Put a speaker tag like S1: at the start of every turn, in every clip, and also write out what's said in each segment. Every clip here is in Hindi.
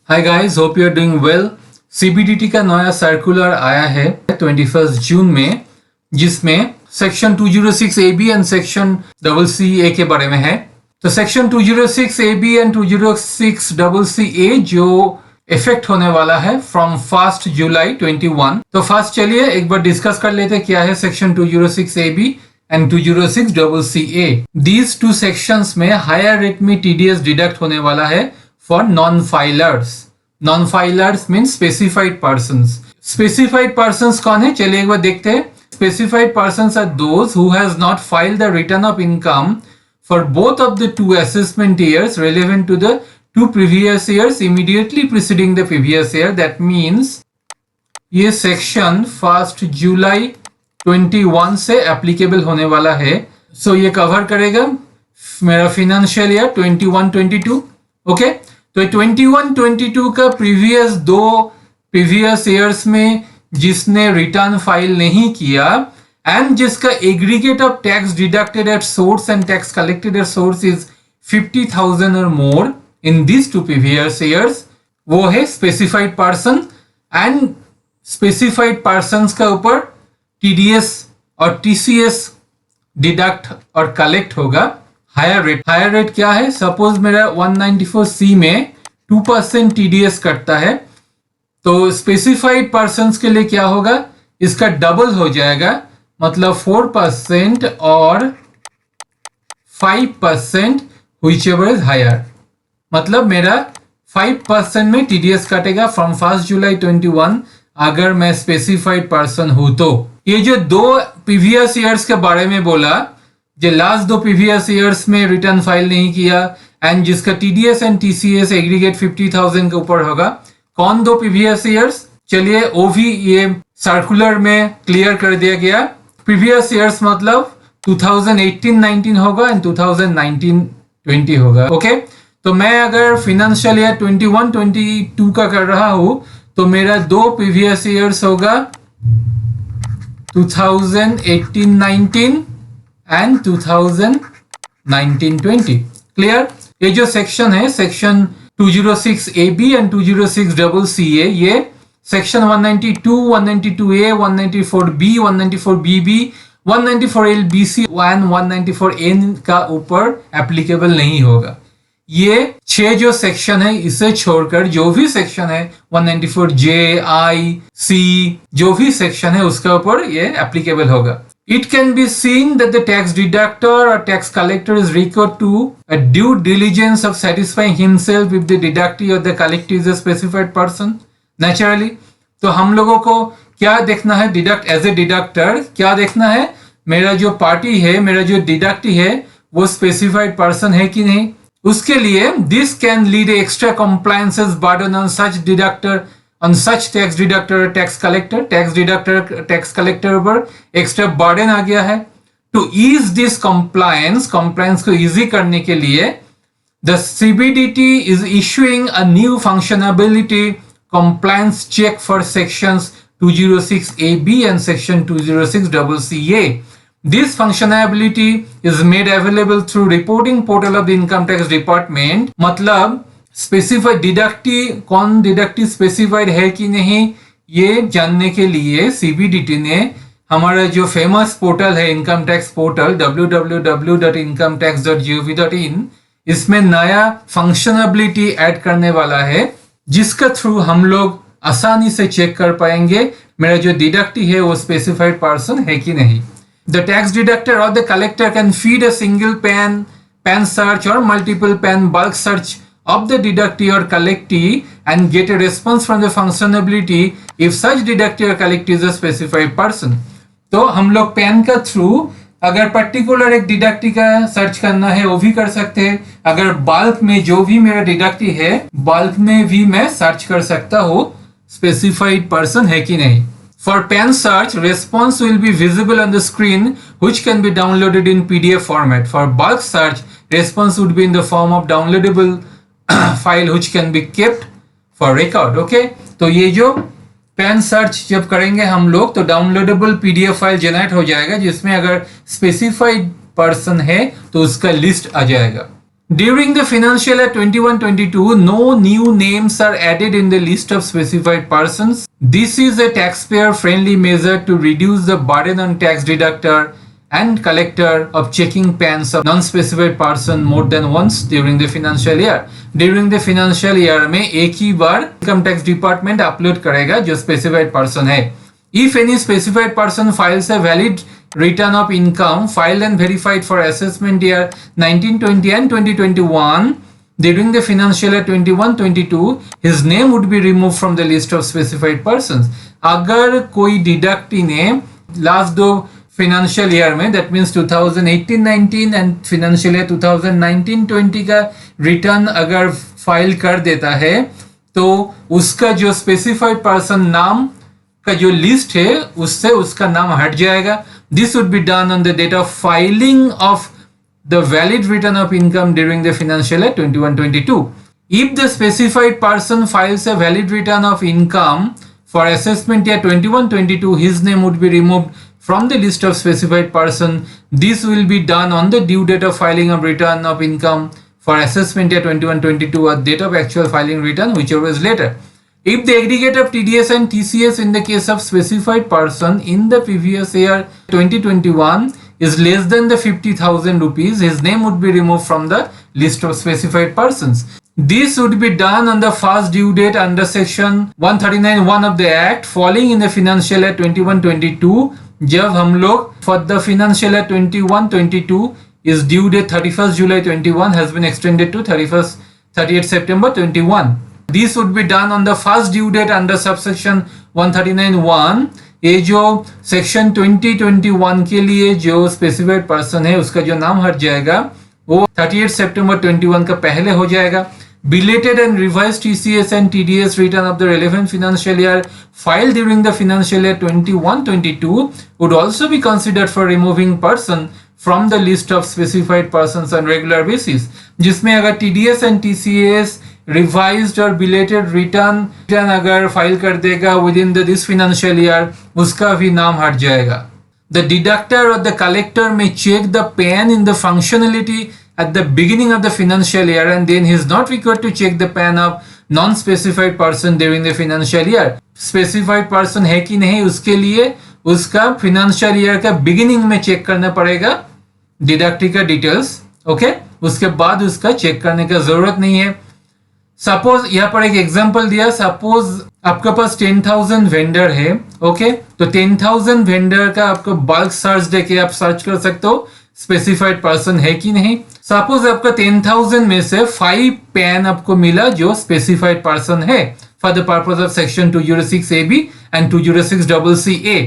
S1: Hi guys, hope you are doing well. CBDT का नया सर्कुलर आया है 21 जून में, जिसमें section 206 A B and section CC A के बारे में है। तो section 206 A B and 206 CC A जो इफेक्ट होने वाला है फ्रॉम 1 जुलाई 21। तो फर्स्ट चलिए एक बार डिस्कस कर लेते क्या है section 206 A B and 206 CC A. These two sections में हायर रेट में टीडीएस डिडक्ट होने वाला है for non-filers. Non-filers means specified persons. Specified persons कौन है? चलिए एक बार देखते हैं। Specified persons are those who has not filed the return of income for both of the two assessment years relevant to the two previous years immediately preceding the previous year. That means ये सेक्शन 1 जुलाई 21 से एप्लीकेबल होने वाला है। So ये कवर करेगा मेरा फिनेंशियल ईयर 21-22। ओके, तो 21-22 का प्रीवियस ईयर्स में जिसने रिटर्न फाइल नहीं किया एंड जिसका aggregate of tax deducted at source and tax collected at source is 50,000 or more in this two previous years, वो है specified person. And specified person का ऊपर टीडीएस और टीसीएस डिडक्ट और कलेक्ट होगा। हायर रेट क्या है? सपोज मेरा 194C में 2% टीडीएस कटता है, तो स्पेसिफाइड पर्संस के लिए क्या होगा? इसका डबल हो जाएगा, मतलब 4% और 5% व्हिचएवर इज हायर। मतलब मेरा 5% में टीडीएस कटेगा फ्रॉम 1 जुलाई 21 अगर मैं स्पेसिफाइड पर्सन हूं तो। ये जो दो प्रीवियस ईयर्स के बारे में बोला, जो लास्ट दो प्रीवियस ईयर्स में रिटर्न फाइल नहीं किया एंड जिसका टीडीएस एंड टीसीएस एग्रीगेट 50,000 के ऊपर होगा, कौन दो प्रीवियस ईयर्स? चलिए वो भी ये सर्कुलर में क्लियर कर दिया गया। प्रीवियस ईयर्स मतलब 2018-19 होगा एंड 2019-20 होगा। ओके, तो मैं अगर फाइनेंशियल ईयर 21-22 का कर रहा हूं तो मेरा दो प्रीवियस ईयर्स होगा 2018-19 एंड 2019-20। क्लियर? ये जो सेक्शन है सेक्शन 206 AB एंड 206 CC ए, ये section 192, 192A, 194B, 194BB, 194LBC and 194N का ऊपर एप्लीकेबल नहीं होगा। ये 6 जो सेक्शन है इसे छोड़कर जो भी सेक्शन है 194J, I, C जो भी सेक्शन है उसके ऊपर ये एप्लीकेबल होगा। It can be seen that the tax deductor or tax collector is required to a due diligence of satisfying himself if the deductee or the collectee is a specified person. Naturally, तो हम लोगों को क्या देखना है? डिडक्ट एज ए डिडक्टर क्या देखना है? मेरा जो पार्टी है, मेरा जो डिडक्टी है, वो स्पेसिफाइड पर्सन है कि नहीं। उसके लिए this can lead extra compliances burden on such deductor, on such tax deductor or tax collector पर एक्स्ट्रा बर्डन आ गया है। To ease this compliance को इजी करने के लिए the CBDT is issuing a new functionality compliance check for sections 206 AB and section 206 CC A. This functionality is made available through reporting portal of the income tax department। मतलब स्पेसिफाइड डिडक्टी, कौन डिडक्टी स्पेसिफाइड है कि नहीं, ये जानने के लिए सीबीडीटी ने हमारा जो फेमस पोर्टल है इनकम टैक्स पोर्टल www.incometax.gov.in, इसमें नया फंक्शनैबिलिटी ऐड करने वाला है, जिसका थ्रू हम लोग आसानी से चेक कर पाएंगे मेरा जो डिडक्टी है वो स्पेसिफाइड पर्सन है कि नहीं। The tax deductor or the collector can feed a single PAN search or multiple PAN bulk search of the deductee or collectee and get a response from the functionality if such deductee or collectee is a specified person। तो हम लोग पैन का थ्रू अगर पर्टिकुलर एक डिडक्टी का सर्च करना है वो भी कर सकते हैं। अगर बल्क में जो भी मेरा डिडक्टी है बल्क में भी मैं सर्च कर सकता हूँ स्पेसिफाइड पर्सन है कि नहीं। For PAN search, response will be visible on the screen which can be downloaded in PDF format. For bulk search, response would be in the form of downloadable file which can be kept for record। Okay, तो ये जो पैन सर्च जब करेंगे हम लोग तो डाउनलोडेबल पीडीएफ फाइल जनरेट हो जाएगा, जिसमें अगर स्पेसिफाइड पर्सन है तो उसका लिस्ट आ जाएगा। During the financial year 21-22, no new names are added in the list of specified persons. This is a taxpayer-friendly measure to reduce the burden on tax deductor and collector of checking PANs of non-specified person more than once during the financial year. During the financial year में एक ही बार इनकम टैक्स डिपार्टमेंट अपलोड करेगा जो स्पेसिफाइड पर्सन है. If any specified person files a valid return of income filed and verified for assessment year 1920 and 2021 during the financial year 21-22, his name would be removed from the list of specified persons. अगर कोई डिडक्टी ने लास्ट दो फाइनेंशियल ईयर में, that means 2018-19 and financial year 2019-20 का रिटर्न अगर फाइल कर देता है तो उसका जो स्पेसिफाइड पर्सन नाम का जो लिस्ट है उससे उसका नाम हट जाएगा. This would be done on the date of filing of the valid return of income during the financial year 21-22. If the specified person files a valid return of income for assessment year 21-22, his name would be removed from the list of specified person. This will be done on the due date of filing of return of income for assessment year 21-22 or date of actual filing return, whichever is later. If the aggregate of TDS and TCS in the case of specified person in the previous year 2021 is less than the 50,000 rupees, his name would be removed from the list of specified persons. This would be done on the first due date under section 139(1) of the Act falling in the financial year 21-22. जब हम लोग for the financial year 21-22 is due date 31st July 21 has been extended to 30th September 21. This would be done on the first due date under subsection 139(1). ये जो सेक्शन 2021 के लिए जो स्पेसिफाइड पर्सन है उसका जो नाम हट जाएगा वो 30th सितंबर 21 का पहले हो जाएगा. Belated and revised TCS and TDS return of the relevant financial year filed during the financial year 21-22 would also be considered for removing person from the list of specified persons on regular basis. जिसमें अगर TDS and TCS revised और belated return अगर फाइल कर देगा within the this financial year उसका भी नाम हट जाएगा. The deductor or the collector may check the PAN in the functionality at the beginning of the financial year and then he is not required to check the PAN of non-specified person during the financial year. Specified person है कि नहीं उसके लिए उसका financial year का beginning में चेक करना पड़ेगा डिडक्टी का डिटेल्स. ओके, उसके बाद उसका चेक करने का जरूरत नहीं है. सपोज यहाँ पर एक एग्जांपल दिया, सपोज आपके पास 10,000 वेंडर है. ओके, तो 10,000 वेंडर का आपको बल्क सर्च देके आप सर्च कर सकते हो स्पेसिफाइड पर्सन है कि नहीं. सपोज आपका 10,000 में से 5 पैन आपको मिला जो स्पेसिफाइड पर्सन है for the purpose of section 206AB and 206CC.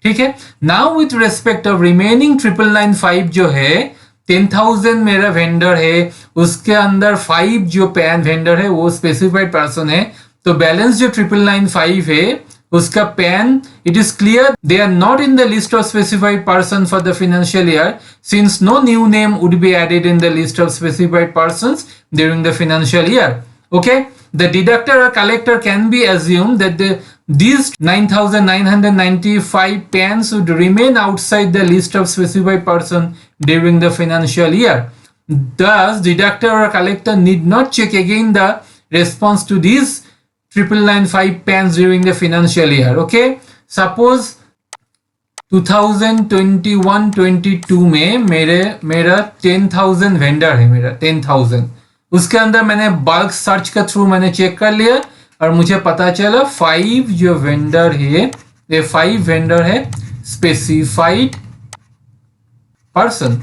S1: ठीक है. Now with respect of remaining 995 जो है 10,000 मेरा वेंडर है उसके अंदर 5 जो पैन वेंडर है वो स्पेसिफाइड पर्सन है. तो बैलेंस जो 995 है उसका PAN it is clear they are not in the list of specified person for the financial year since no new name would be added in the list of specified persons during the financial year. Okay, the deductor or collector can be assumed that these 9,995 PANs would remain outside the list of specified person during the financial year. Thus, deductor or collector need not check again the response to these 9,995 PANs during the financial year. Okay, suppose 2021-22 में मेरा 10,000 वेंडर है, मेरा 10,000 उसके अंदर मैंने बल्क सर्च के थ्रू मैंने चेक कर लिया और मुझे पता चला 5 जो वेंडर है ये 5 वेंडर है specified person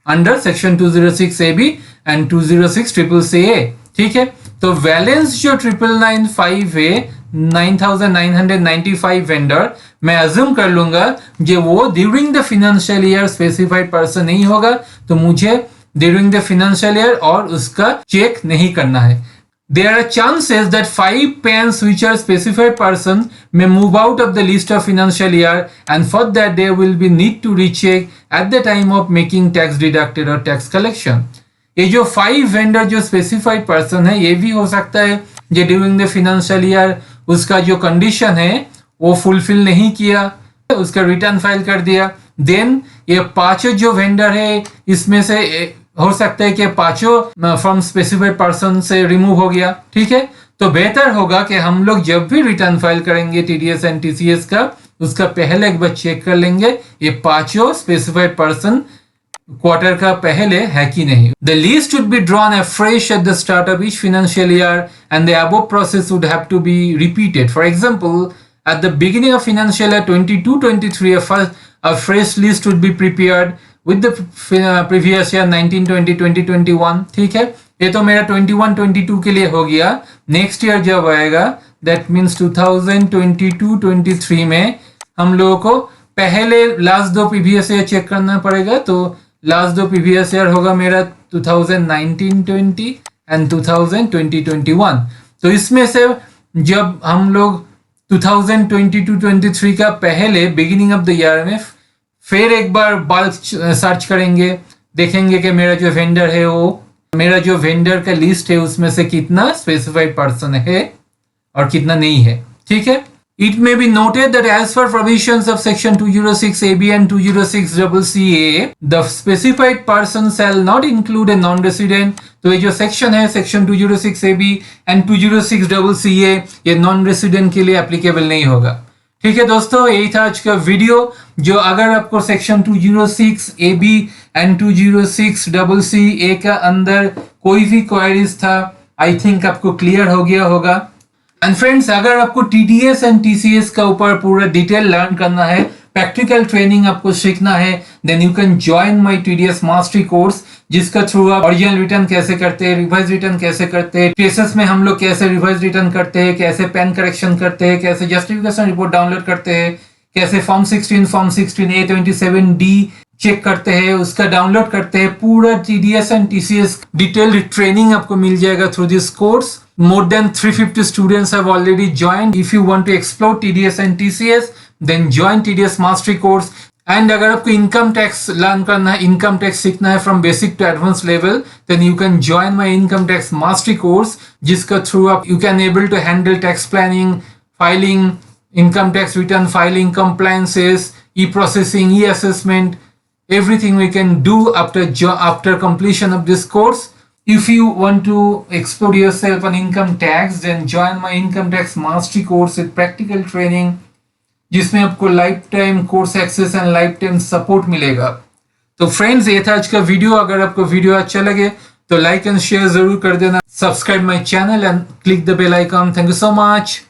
S1: under section 206AB and 206CCA. ठीक है, तो बैलेंस जो 9,995 है 9,995 वेंडर मैं अज्यूम कर लूंगा जो वो during the financial year specified person नहीं होगा तो मुझे ड्यूरिंग द फाइनेंशियल ईयर और उसका चेक नहीं करना है. There are chances that 5 PANs which are specified persons may move out of the list of financial year and for that there will be need to recheck at the time of making tax deducted or tax collection. ये जो 5 वेंडर जो स्पेसिफाइड पर्सन है ये भी हो सकता है जो ड्यूरिंग द फाइनेंशियल ईयर उसका जो कंडीशन है वो फुलफिल नहीं किया उसका रिटर्न फाइल कर दिया. देन ये 5 जो वेंडर है इसमें से हो सकता है कि पांचों फ्रॉम स्पेसिफाइड पर्सन से रिमूव हो गया, ठीक है। तो बेहतर होगा कि हम लोग जब भी रिटर्न फाइल करेंगे टीडीएस एंड टीसीएस का, उसका पहले एक बार चेक कर लेंगे ये पांचों स्पेसिफाइड पर्सन क्वार्टर का पहले है कि नहीं। The least would be drawn afresh at the start of each financial year and the above process would have to be repeated. For example, at the beginning of financial year 22-23 a fresh list would be prepared with the previous year 19-20 2021, ठीक है। ये तो मेरा 21-22 के लिए हो गया। नेक्स्ट ईयर जब आएगा दैट मीन्स 2022-23 में हम लोगों को पहले लास्ट दो प्रीवियस ईयर चेक करना पड़ेगा। तो लास्ट दो प्रीवियस ईयर होगा मेरा 2019-20 एंड 2020-21। तो इसमें से जब हम लोग 2022-23 का पहले बिगिनिंग ऑफ द ईयर में फिर एक बार बल्क सर्च करेंगे, देखेंगे कि मेरा जो वेंडर है वो मेरा जो वेंडर का लिस्ट है उसमें से कितना स्पेसिफाइड पर्सन है और कितना नहीं है, ठीक है। It may be noted that as per provisions of section 206AB and 206CCA, the specified person shall not include a non-resident. तो ये जो सेक्शन है सेक्शन 206AB and 206CCA ये नॉन रेसिडेंट के लिए एप्लीकेबल नहीं होगा, ठीक है दोस्तों। यही था आज का वीडियो। जो अगर आपको सेक्शन 206AB एंड 206CCA का अंदर कोई भी क्वेरीज था, आई थिंक आपको क्लियर हो गया होगा। एंड फ्रेंड्स, अगर आपको टीडीएस एंड टीसीएस का ऊपर पूरा डिटेल लर्न करना है, प्रैक्टिकल ट्रेनिंग आपको सीखना है, then you can join my TDS mastery course, जिसका थ्रू आप ओरिजिनल रिटर्न कैसे करते हैं, रिवाइज रिटर्न कैसे करते हैं, केसेस में हम लोग कैसे रिवाइज रिटर्न करते हैं, कैसे पेन करेक्शन करते हैं, कैसे जस्टिफिकेशन रिपोर्ट डाउनलोड करते हैं, कैसे फॉर्म 16 A27D चेक करते हैं, उसका डाउनलोड करते हैं। पूरा TDS and TCS detail training आपको मिल जाएगा through this course. More than 350 students have already joined. If you want to explore TDS and TCS, then join TDS Mastery course. And अगर आपको इनकम टैक्स लर्न करना है, इनकम टैक्स सीखना है from basic to advance level, then you can join my income tax mastery course, जिसका थ्रू आप you can able to handle tax planning, filing, income tax return filing, compliances, e-processing, e-assessment, everything we can do after completion of this course. If you want to explore yourself on income tax, then join my income tax mastery course with practical training, जिसमें आपको lifetime course access and lifetime support मिलेगा। तो फ्रेंड्स, ये था आज का वीडियो। अगर आपको वीडियो अच्छा लगे तो लाइक एंड शेयर जरूर कर देना। Subscribe my channel and click the bell icon. Thank you so much.